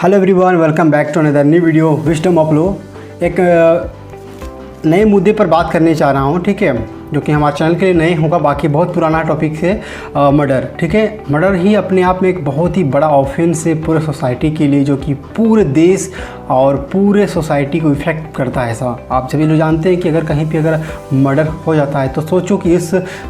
Hello everyone, welcome back to another new video wisdom of law. एक नए मुद्दे पर बात करने चाह रहा हूँ, ठीक है, जो कि हमारे चैनल के लिए नए होगा। बाकी बहुत पुराना टॉपिक है मर्डर, ठीक है। मर्डर ही अपने आप में एक बहुत ही बड़ा ऑफेंस है पूरे सोसाइटी के लिए, जो कि पूरे देश और पूरे सोसाइटी को इफ़ेक्ट करता है। ऐसा आप सभी लोग जानते हैं कि अगर कहीं पे अगर मर्डर हो जाता है तो सोचो कि इस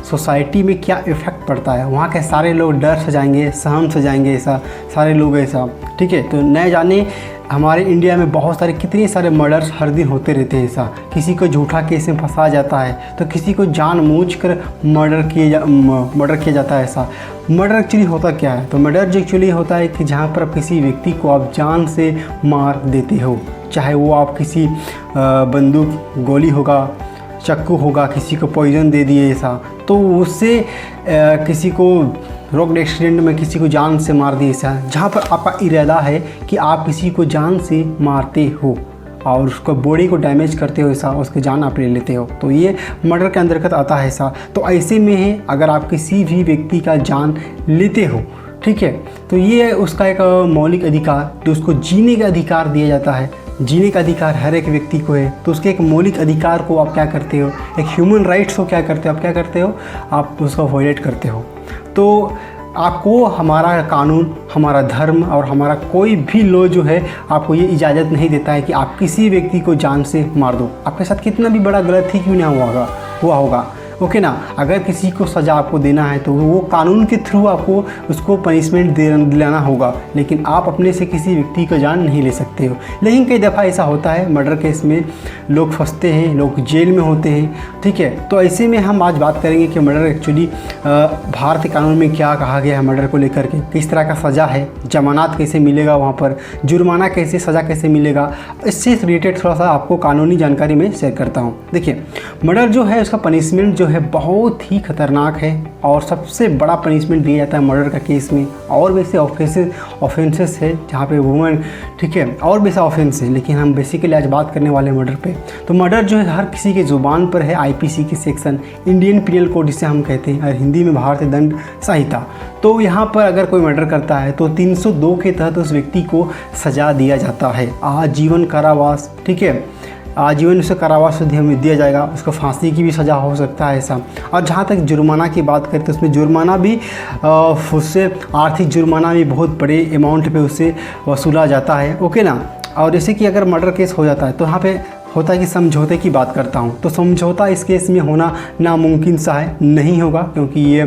सोसाइटी में क्या इफ़ेक्ट पड़ता है। वहाँ के सारे लोग डर से जाएंगे, सहम से जाएंगे, ऐसा सारे लोग ऐसा, ठीक है। तो नए जाने हमारे इंडिया में बहुत सारे कितने सारे मर्डर्स हर दिन होते रहते हैं। ऐसा किसी को झूठा केस में फंसा जाता है तो किसी को जानबूझकर मर्डर किया जाता है। ऐसा मर्डर एक्चुअली होता क्या है? तो मर्डर जो एक्चुअली होता है कि जहाँ पर किसी व्यक्ति को आप जान से मार देते हो, चाहे वो आप किसी बंदूक गोली होगा, चाकू होगा, किसी को पॉइजन दे दिए ऐसा, तो उससे किसी को रोड एक्सीडेंट में किसी को जान से मार दिए ऐसा, जहाँ पर आपका इरादा है कि आप किसी को जान से मारते हो और उसको बॉडी को डैमेज करते हो ऐसा, उसकी जान आप ले लेते हो, तो ये मर्डर के अंतर्गत आता है ऐसा। तो ऐसे में है अगर आप किसी भी व्यक्ति का जान लेते हो, ठीक है, तो ये उसका एक मौलिक अधिकार जो उसको जीने का अधिकार दिया जाता है। जीने का अधिकार हर एक व्यक्ति को है, तो उसके एक मौलिक अधिकार को आप क्या करते हो, एक ह्यूमन राइट्स को क्या करते हो, आप क्या करते हो, आप उसको वायलेट करते हो। तो आपको हमारा कानून, हमारा धर्म और हमारा कोई भी लॉ जो है आपको ये इजाज़त नहीं देता है कि आप किसी व्यक्ति को जान से मार दो। आपके साथ कितना भी बड़ा गलत ही क्यों ना हुआ होगा, ओके ना। अगर किसी को सज़ा आपको देना है तो वो कानून के थ्रू आपको उसको पनिशमेंट दिलाना होगा, लेकिन आप अपने से किसी व्यक्ति का जान नहीं ले सकते हो। लेकिन कई दफ़ा ऐसा होता है मर्डर केस में लोग फंसते हैं, लोग जेल में होते हैं, ठीक है। तो ऐसे में हम आज बात करेंगे कि मर्डर एक्चुअली भारतीय कानून में क्या कहा गया है मर्डर को लेकर के, किस तरह का सज़ा है, जमानत कैसे मिलेगा, वहाँ पर जुर्माना कैसे, सज़ा कैसे मिलेगा, इससे रिलेटेड थोड़ा सा आपको कानूनी जानकारी मैं शेयर करता हूँ। देखिए, मर्डर जो है उसका पनिशमेंट जो है बहुत ही खतरनाक है और सबसे बड़ा पनिशमेंट दिया जाता है मर्डर का केस में। और वैसे ऑफेंसेस है जहाँ पे वुमेन, ठीक है, और वैसा ऑफेंस है, लेकिन हम बेसिकली आज बात करने वाले हैं मर्डर पे। तो मर्डर जो है हर किसी के ज़ुबान पर है। आईपीसी की सेक्शन, इंडियन पीनल कोड जिसे हम कहते हैं, और हिंदी में भारतीय दंड संहिता। तो यहाँ पर अगर कोई मर्डर करता है तो 302 के तहत उस व्यक्ति को सज़ा दिया जाता है, आजीवन कारावास, ठीक है, आजीवन उसे कारावास में दिया जाएगा। उसको फांसी की भी सज़ा हो सकता है ऐसा। और जहाँ तक जुर्माना की बात करें तो उसमें जुर्माना भी उससे आर्थिक जुर्माना भी बहुत बड़े अमाउंट पे उससे वसूला जाता है, ओके ना। और जैसे कि अगर मर्डर केस हो जाता है तो यहाँ पे होता है कि समझौते की बात करता हूँ, तो समझौता इस केस में होना नामुमकिन सा है, नहीं होगा, क्योंकि ये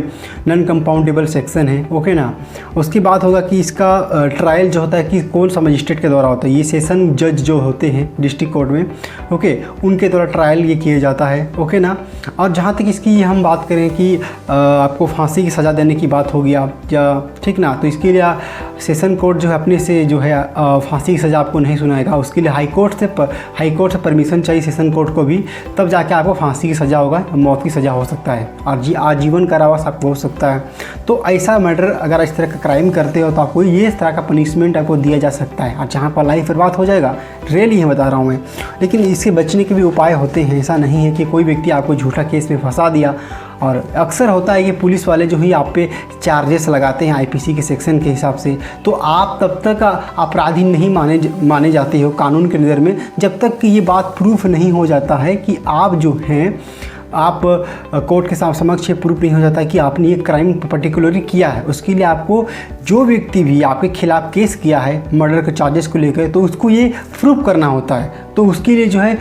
नॉन कंपाउंडेबल सेक्शन है, ओके ना। उसकी बात होगा कि इसका ट्रायल जो होता है कि कौन सा मजिस्ट्रेट के द्वारा होता है, ये सेशन जज जो होते हैं डिस्ट्रिक्ट कोर्ट में, ओके, उनके द्वारा ट्रायल ये किया जाता है, ओके ना। और जहाँ तक इसकी हम बात करें कि आपको फांसी की सज़ा देने की बात होगी आप, या ठीक ना, तो इसके लिए सेशन कोर्ट जो है अपने से जो है फांसी की सज़ा आपको नहीं सुनाएगा। उसके लिए हाई कोर्ट से परमिशन चाहिए सेशन कोर्ट को भी, तब जाके आपको फांसी की सज़ा होगा, मौत की सज़ा हो सकता है, और आजीवन कारावास आपको हो सकता है। तो ऐसा मर्डर अगर इस तरह का क्राइम करते हो तो आपको ये इस तरह का पनिशमेंट आपको दिया जा सकता है, और जहाँ पर लाइफ बर्बाद हो जाएगा, रियली है बता रहा हूँ मैं। लेकिन इससे बचने के भी उपाय होते हैं। ऐसा नहीं है कि कोई व्यक्ति आपको झूठा केस में फंसा दिया, और अक्सर होता है कि पुलिस वाले जो ही आप पे चार्जेस लगाते हैं आईपीसी के सेक्शन के हिसाब से, तो आप तब तक अपराधी नहीं माने जाते हो कानून के नज़र में, जब तक कि ये बात प्रूफ नहीं हो जाता है कि आप जो हैं, आप कोर्ट के समक्ष प्रूफ नहीं हो जाता है कि आपने ये क्राइम पर्टिकुलरली किया है। उसके लिए आपको जो व्यक्ति भी आपके खिलाफ़ केस किया है मर्डर के चार्जेस को लेकर, तो उसको ये प्रूफ करना होता है। तो उसके लिए जो है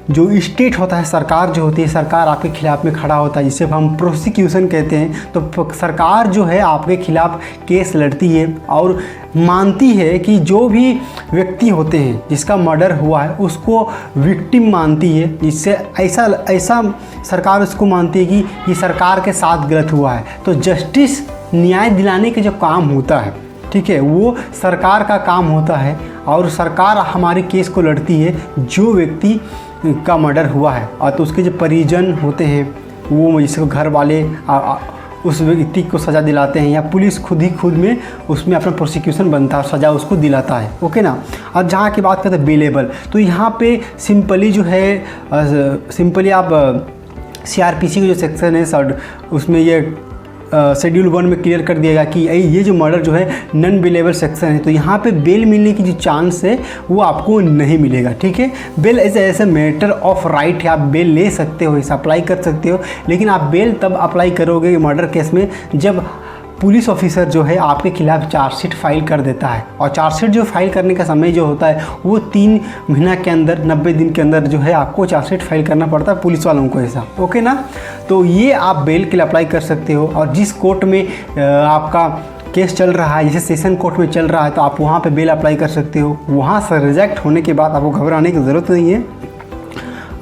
जो स्टेट होता है, सरकार जो होती है, सरकार आपके खिलाफ़ में खड़ा होता है, जिसे हम प्रोसिक्यूशन कहते हैं। तो सरकार जो है आपके खिलाफ़ केस लड़ती है और मानती है कि जो भी व्यक्ति होते हैं जिसका मर्डर हुआ है उसको विक्टिम मानती है, जिससे ऐसा सरकार उसको मानती है कि ये सरकार के साथ गलत हुआ है। तो जस्टिस, न्याय दिलाने के जो काम होता है, ठीक है, वो सरकार का काम होता है, और सरकार हमारे केस को लड़ती है जो व्यक्ति का मर्डर हुआ है। और तो उसके जो परिजन होते हैं वो, जिसको घर वाले उस व्यक्ति को सज़ा दिलाते हैं, या पुलिस खुद में उसमें अपना प्रोसिक्यूशन बनता है, सज़ा उसको दिलाता है, ओके ना। और जहाँ की बात करते हैं बेलेबल, तो यहाँ पे सिंपली जो है सिंपली आप सीआरपीसी का जो सेक्शन है उसमें ये शेड्यूल 1 में क्लियर कर दिया गया कि ये जो मर्डर जो है नॉन बेलेबल सेक्शन है, तो यहाँ पे बेल मिलने की जो चांस है वो आपको नहीं मिलेगा। ठीक है, बेल ऐसे मैटर ऑफ राइट है, आप बेल ले सकते हो, इसे अप्लाई कर सकते हो, लेकिन आप बेल तब अप्लाई करोगे मर्डर केस में जब पुलिस ऑफिसर जो है आपके खिलाफ चार्जशीट फाइल कर देता है। और चार्जशीट जो फाइल करने का समय जो होता है वो 3 महीना के अंदर 90 दिन के अंदर जो है आपको चार्जशीट फाइल करना पड़ता है पुलिस वालों को, ऐसा। ओके ना, तो ये आप बेल के लिए अप्लाई कर सकते हो। और जिस कोर्ट में आपका केस चल रहा है, जैसे सेशन कोर्ट में चल रहा है, तो आप वहाँ पे बेल अप्लाई कर सकते हो। वहाँ से रिजेक्ट होने के बाद आपको घबराने की ज़रूरत नहीं है,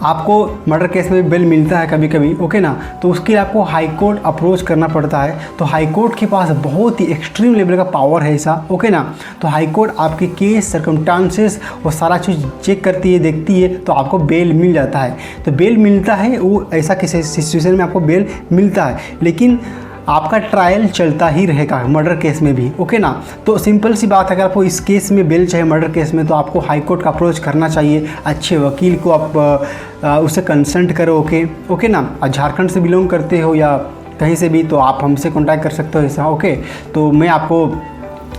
आपको मर्डर केस में बेल मिलता है कभी कभी। ओके ना, तो उसके लिए आपको हाई कोर्ट अप्रोच करना पड़ता है। तो हाई कोर्ट के पास बहुत ही एक्सट्रीम लेवल का पावर है ऐसा। ओके ना, तो हाई कोर्ट आपके केस सर्कमस्टांसेस वो सारा चीज़ चेक करती है, देखती है, तो आपको बेल मिल जाता है। तो बेल मिलता है, वो ऐसा किसी सिचुएशन में आपको बेल मिलता है, लेकिन आपका ट्रायल चलता ही रहेगा मर्डर केस में भी। ओके ना, तो सिंपल सी बात है, अगर आपको इस केस में बेल चाहिए मर्डर केस में, तो आपको हाई कोर्ट का अप्रोच करना चाहिए। अच्छे वकील को आप उससे कंसल्ट करो। ओके ना, आप झारखंड से बिलोंग करते हो या कहीं से भी, तो आप हमसे कॉन्टैक्ट कर सकते हो ऐसा। ओके, तो मैं आपको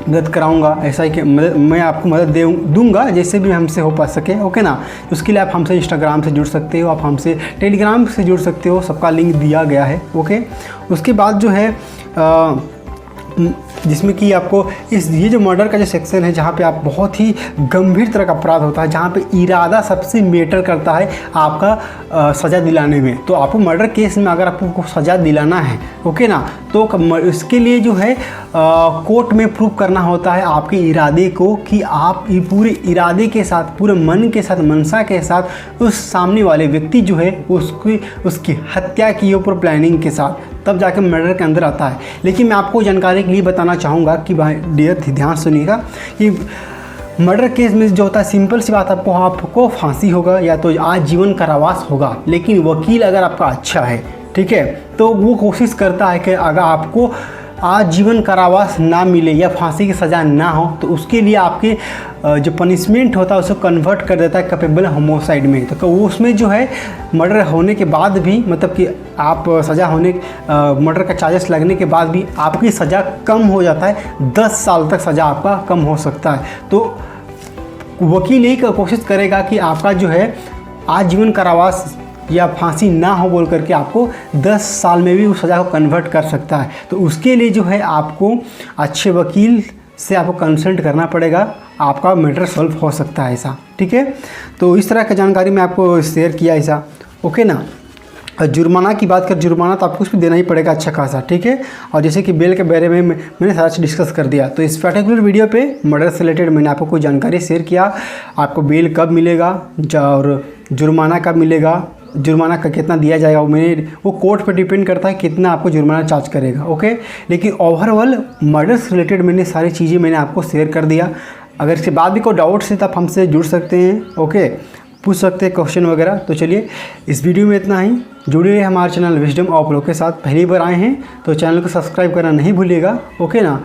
मदद कराऊंगा, ऐसा ही कि मैं आपको मदद दूंगा जैसे भी हमसे हो पा सके। ओके ना, उसके लिए आप हमसे इंस्टाग्राम से जुड़ सकते हो, आप हमसे टेलीग्राम से जुड़ सकते हो, सबका लिंक दिया गया है। ओके, उसके बाद जो है जिसमें कि आपको ये जो मर्डर का जो सेक्शन है, जहाँ पे आप बहुत ही गंभीर तरह का अपराध होता है, जहाँ पे इरादा सबसे मैटर करता है आपका सज़ा दिलाने में। तो आपको मर्डर केस में अगर आपको सज़ा दिलाना है, ओके ना, तो इसके लिए जो है कोर्ट में प्रूव करना होता है आपके इरादे को, कि आप ये पूरे इरादे के साथ, पूरे मन के साथ, मनसा के साथ उस सामने वाले व्यक्ति जो है उसकी हत्या की हो, पूरे प्लानिंग के साथ, तब जाके मर्डर के अंदर आता है। लेकिन मैं आपको जानकारी के लिए बताना चाहूँगा कि भाई डियर ध्यान सुनिएगा कि मर्डर केस में जो होता है, सिंपल सी बात, आपको फांसी होगा या तो आजीवन कारावास होगा। लेकिन वकील अगर आपका अच्छा है, ठीक है, तो वो कोशिश करता है कि अगर आपको आजीवन कारावास ना मिले या फांसी की सज़ा ना हो, तो उसके लिए आपके जो पनिशमेंट होता है उसको कन्वर्ट कर देता है कैपेबल होमोसाइड में। तो उसमें जो है मर्डर होने के बाद भी, मतलब कि आप सज़ा होने मर्डर का चार्जेस लगने के बाद भी आपकी सज़ा कम हो जाता है, 10 साल तक सज़ा आपका कम हो सकता है। तो वकील यही कोशिश करेगा कि आपका जो है आजीवन कारावास या फांसी ना हो बोल करके आपको 10 साल में भी उस सज़ा को कन्वर्ट कर सकता है। तो उसके लिए जो है आपको अच्छे वकील से आपको कंसल्ट करना पड़ेगा, आपका मैटर सॉल्व हो सकता है ऐसा। ठीक है, तो इस तरह की जानकारी मैं आपको शेयर किया ऐसा। ओके ना, जुर्माना की बात कर, जुर्माना तो आपको कुछ भी देना ही पड़ेगा अच्छा खासा। ठीक है, और जैसे कि बेल के बारे में मैंने सारा चीज़ डिस्कस कर दिया। तो इस पर्टिकुलर वीडियो पे मर्डर से रिलेटेड मैंने आपको कोई जानकारी शेयर किया, आपको बेल कब मिलेगा और जुर्माना कब मिलेगा, जुर्माना का कितना दिया जाएगा, वो कोर्ट पर डिपेंड करता है कितना आपको जुर्माना चार्ज करेगा। ओके, लेकिन ओवरऑल मर्डर से रिलेटेड मैंने सारी चीज़ें मैंने आपको शेयर कर दिया। अगर इसके बाद भी कोई डाउट्स है तो आप हमसे जुड़ सकते हैं। ओके, पूछ सकते हैं क्वेश्चन वगैरह। तो चलिए इस वीडियो में इतना ही। जुड़े रहिए हमारे चैनल विजडम ऑफ लॉ के साथ। पहली बार आए हैं तो चैनल को सब्सक्राइब करना नहीं भूलिएगा। ओके ना।